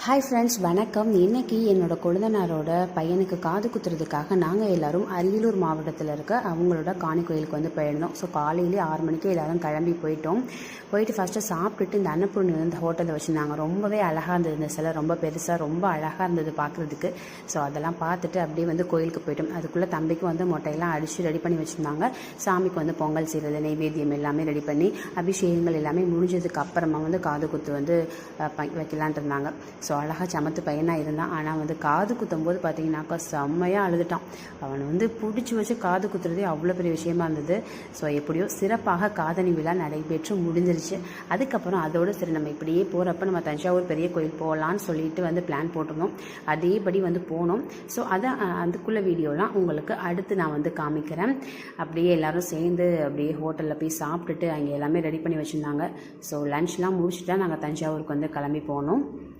Hi friends, வணக்கம். இன்றைக்கி என்னோடய கொழுந்தனாரோட பையனுக்கு காது குத்துறதுக்காக நாங்கள் எல்லோரும் அரியலூர் மாவட்டத்தில் இருக்க அவங்களோட காணி கோயிலுக்கு வந்து போயிருந்தோம். ஸோ காலையிலே 6 மணிக்கு எல்லோரும் கிளம்பி போயிட்டு ஃபஸ்ட்டு சாப்பிட்டுட்டு இந்த அன்னபூர்ணி வந்து ஹோட்டலில் வச்சுருந்தாங்க. ரொம்பவே அழகாக இருந்தது. இந்த சிலை ரொம்ப பெருசாக ரொம்ப அழகாக இருந்தது பார்க்குறதுக்கு. ஸோ அதெல்லாம் பார்த்துட்டு அப்படியே வந்து கோயிலுக்கு போயிட்டோம். அதுக்குள்ளே தம்பிக்கு வந்து மொட்டையெல்லாம் அடித்து ரெடி பண்ணி வச்சுருந்தாங்க. சாமிக்கு வந்து பொங்கல் செய்கிறது, நெய்வேத்தியம் எல்லாமே ரெடி பண்ணி அபிஷேகங்கள் எல்லாமே முடிஞ்சதுக்கு அப்புறமா வந்து காது குத்து வந்து வைக்கலான்ட்டு இருந்தாங்க. ஸோ அழகாக சமத்து பையனாக இருந்தான். ஆனால் வந்து காது குத்தும் போது பார்த்தீங்கன்னாக்கா செம்மையாக அழுதுட்டான். அவனை வந்து பிடிச்சி வச்சு காது குத்துறதே அவ்வளோ பெரிய விஷயமா இருந்தது. ஸோ எப்படியோ சிறப்பாக காதணி விழா நடைபெற்று முடிஞ்சிருச்சு. அதுக்கப்புறம் அதோடு சரி நம்ம இப்படியே போகிறப்ப நம்ம தஞ்சாவூர் பெரிய கோயில் போகலான்னு சொல்லிட்டு வந்து பிளான் போட்டிருந்தோம். அதேபடி வந்து போனோம். ஸோ அதை அதுக்குள்ள வீடியோலாம் உங்களுக்கு அடுத்து நான் வந்து காமிக்கிறேன். அப்படியே எல்லோரும் சேர்ந்து அப்படியே ஹோட்டலில் போய் சாப்பிட்டுட்டு அங்கே எல்லாமே ரெடி பண்ணி வச்சுருந்தாங்க. ஸோ லன்ச்லாம் முடிச்சுட்டு தான் நாங்கள் தஞ்சாவூருக்கு வந்து கிளம்பி போனோம்.